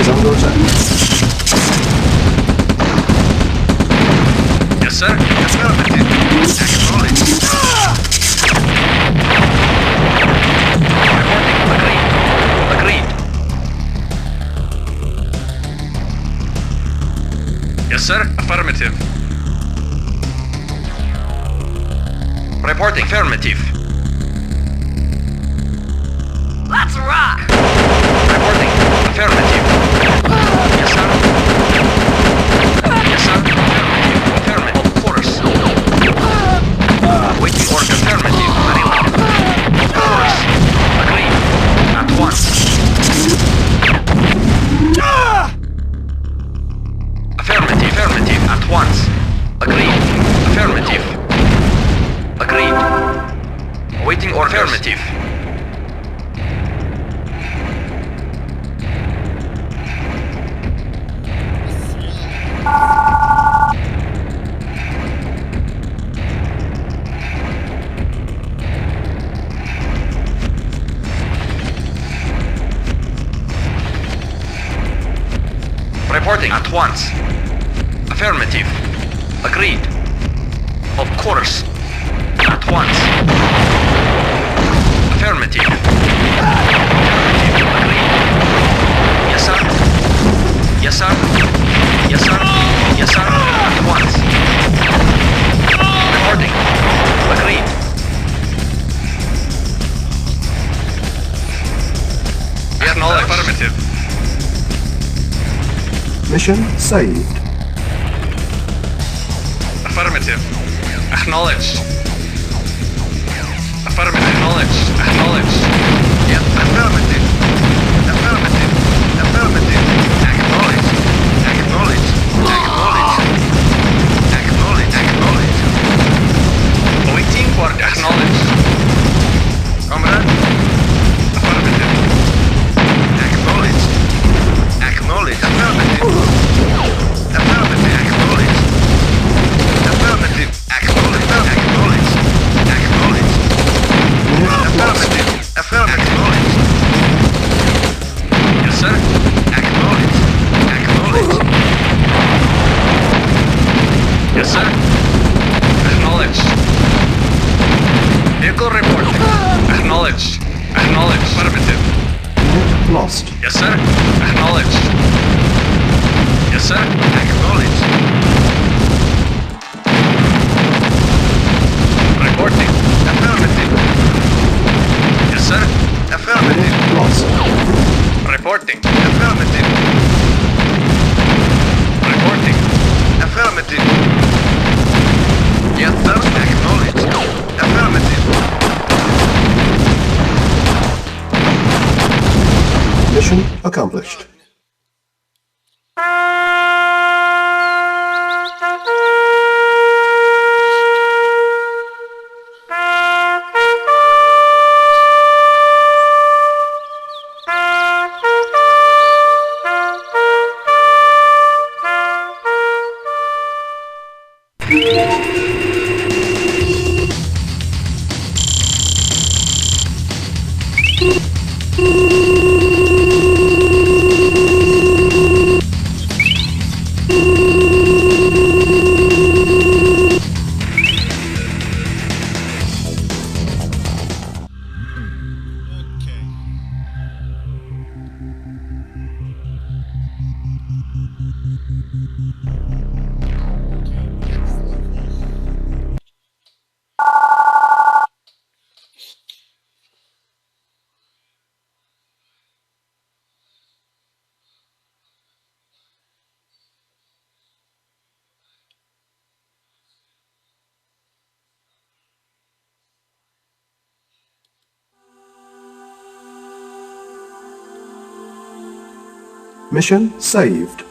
is under attack. Yes, sir. Affirmative. Acknowledged. Reporting. Agreed. Yes, sir. Affirmative. Reporting. Affirmative. Let's rock! Reporting. Affirmative. Yes, sir. Yes, sir. Affirmative. Affirmative. Of course. Waiting for affirmative. Maryland. Of course. Agreed. At once. Affirmative. Affirmative. At once. Agreed. Affirmative. Agreed. Waiting orders. Affirmative. Reporting at once. Affirmative. Agreed. Of course. At once. Affirmative. Affirmative. Agreed. Yes, sir. Yes, sir. Yes, sir. Yes, sir. At once. Reporting. Agreed. Acknowledged. Affirmative. Mission saved. Affirmative. Acknowledged. Affirmative. Acknowledged. Acknowledged. Yes. Affirmative. Affirmative. Affirmative. Acknowledged. Acknowledged. Acknowledged. Acknowledged. Acknowledged. Waiting for acknowledged. Comrade. Affirmative. Acknowledged. Acknowledged. Affirmative. Affirmative. Acknowledged. Affirmative. Acknowledged. Acknowledged. Acknowledged. Affirmative. Affirmative. Acknowledged. Yes, sir. Acknowledged. Acknowledged. Yes, sir. Acknowledged. Vehicle reporting. Acknowledged. Acknowledged. Affirmative. Unit lost. Yes, sir. Acknowledged. Yes, sir. Acknowledged. Reporting. Affirmative. Yes, sir. Affirmative. Unit lost. Reporting. Affirmative. Reporting. Affirmative. Yes, sir. Acknowledged. Affirmative. Mission accomplished. Mission saved.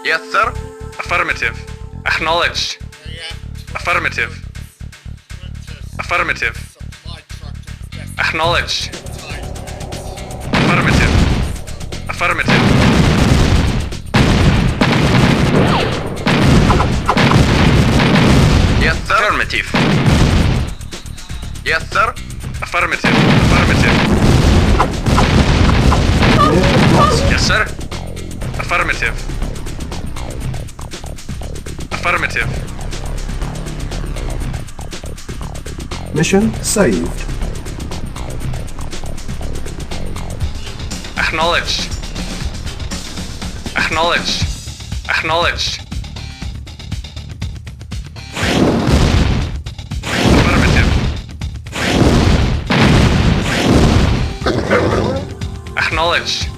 Yes, sir. Affirmative. Acknowledged. Affirmative. Affirmative. Acknowledged. Affirmative. Affirmative. Yes, sir. Affirmative. Yes, sir. Affirmative. Affirmative. Yes, sir. Affirmative. Affirmative. Mission saved. Acknowledged. Acknowledged. Acknowledged. Affirmative. Acknowledged.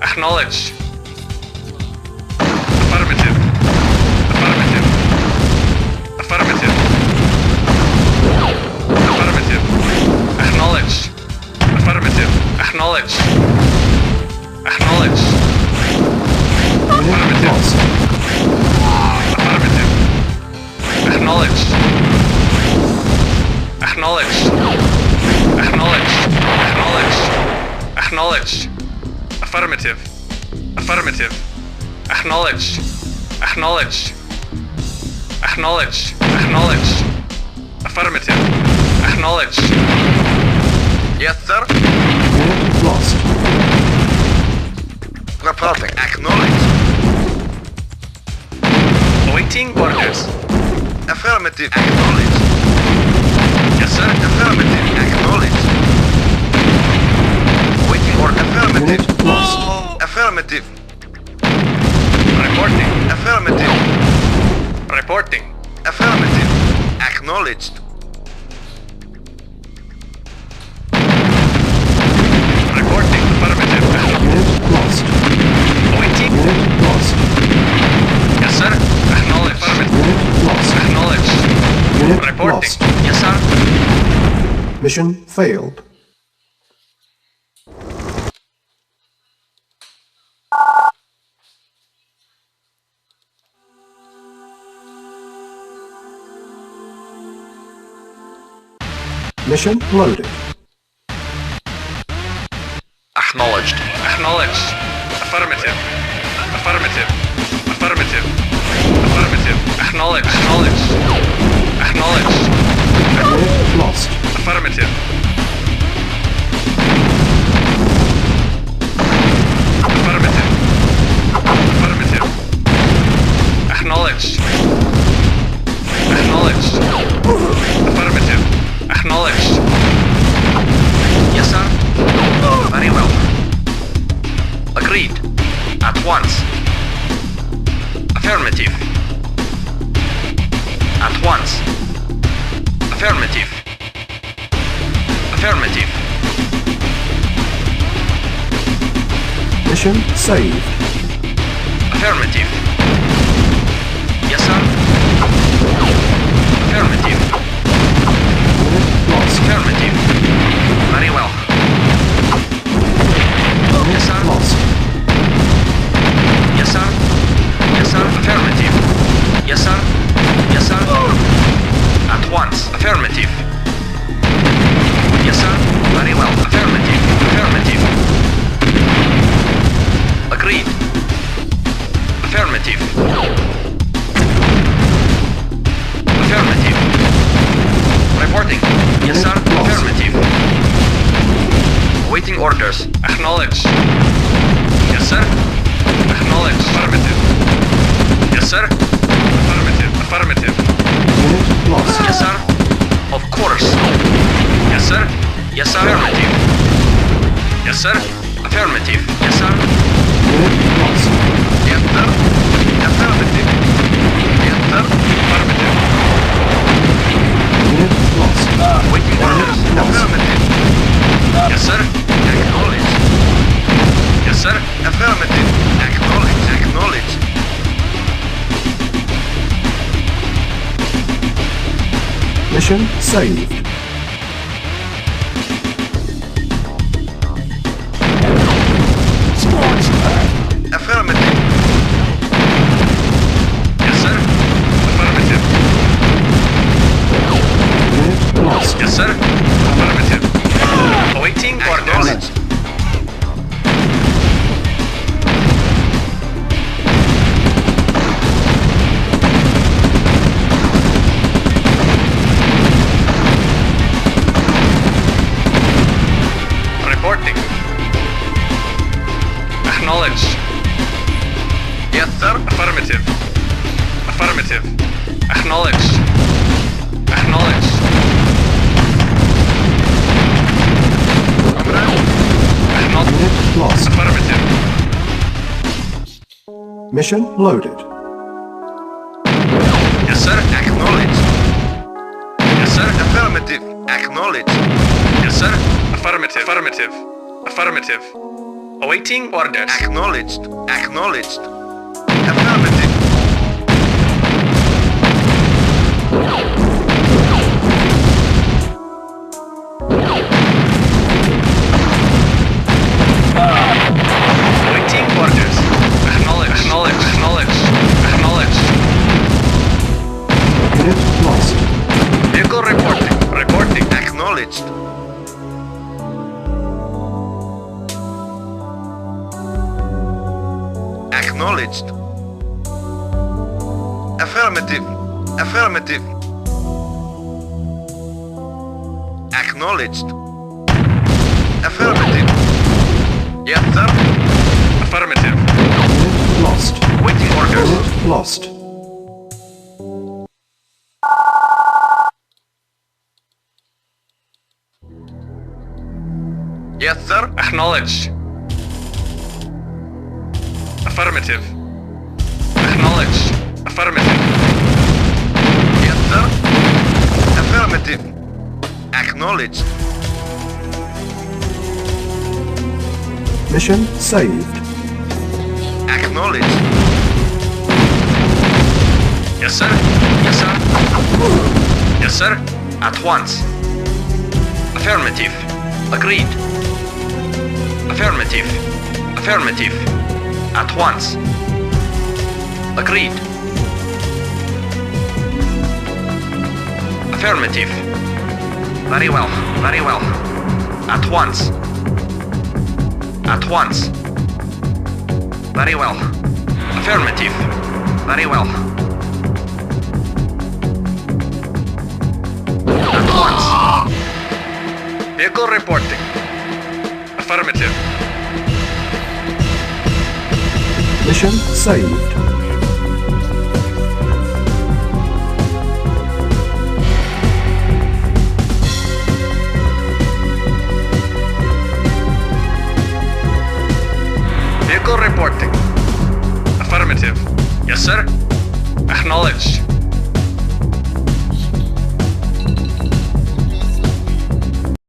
Acknowledged. Affirmative. Affirmative. Affirmative. Affirmative. Acknowledged. Affirmative. Acknowledged. Acknowledged. Unit lost. Affirmative. Acknowledged. Acknowledged. Acknowledged. Acknowledged. Acknowledged. Affirmative. Affirmative. Acknowledged. Acknowledged. Acknowledged. Acknowledged. Affirmative. Acknowledged. Yes, sir. Unit lost. Reporting. Acknowledged. Awaiting orders. Affirmative. Acknowledged. Yes, sir. Affirmative. Acknowledged. Waiting order. Affirmative. Unit lost. Affirmative. Reporting. Affirmative. Reporting. Affirmative. Acknowledged. Reporting. Affirmative. Unit lost. Awaiting. Unit lost. Yes, sir. Acknowledged. Affirmative. Unit lost. Acknowledged. Unit Reporting. lost. Yes, sir. Mission failed. Mission loaded. Acknowledged. Acknowledged. Affirmative. Affirmative. Affirmative. Affirmative. Acknowledged. Acknowledged. Acknowledged. Unit lost. Affirmative. Affirmative. Affirmative. Acknowledged. Acknowledged. Affirmative. Acknowledged. Yes, sir. Very well. Agreed. At once. Affirmative. At once. Affirmative. Affirmative. Mission saved. Affirmative. Yes, sir. Affirmative. Unit lost. Affirmative. Very well. Yes, sir. Lost. Yes, sir. Yes, sir. Affirmative. Yes, sir. Yes, sir. At once. Affirmative. Yes, sir. Very well. Affirmative. Affirmative. Agreed. Affirmative. Affirmative. Reporting. Yes, sir. Affirmative. Awaiting orders. Acknowledged. Yes, sir. Acknowledged. Affirmative. Yes, sir. Affirmative. Affirmative. Unit lost. Yes, sir. Of course. Yes, sir. Yes, sir. Affirmative. Yes, sir. Affirmative. Yes, sir. Unit lost. Yes, sir. Affirmative. Yes, sir. Affirmative. Unit lost. Waiting orders. Affirmative. Yes, sir. Acknowledged. Yes, sir. Affirmative. Acknowledged. Acknowledged. Mission saved. Affirmative. Yes, sir. Affirmative. Unit lost. Yes, sir. Affirmative. Awaiting orders. Acknowledged. Affirmative. Affirmative. Acknowledged. Acknowledged. Unit lost. Affirmative. Mission loaded. Yes, sir. Acknowledged. Yes, sir. Affirmative. Acknowledged. Yes, sir. Affirmative. Affirmative. Affirmative. Awaiting orders. Acknowledged. Acknowledged. Affirmative. Awaiting orders. Acknowledge. Acknowledge. Acknowledge. Acknowledge. Unit lost. Vehicle reporting. Reporting. Acknowledged. Acknowledged. Affirmative. Affirmative. Acknowledged. Affirmative. Yes, sir. Affirmative. Unit lost. Waiting orders. Unit lost. Yes, sir. Acknowledged. Affirmative. Acknowledged. Affirmative. Yes, sir. Affirmative. Acknowledged. Mission saved. Acknowledged. Yes, sir. Yes, sir. Yes, sir. At once. Affirmative. Agreed. Affirmative. Affirmative. At once. Agreed. Affirmative. Very well. Very well. At once. At once. Very well. Affirmative. Very well. At once. Vehicle reporting. Affirmative. Mission saved. Vehicle reporting. Affirmative. Yes, sir. Acknowledged.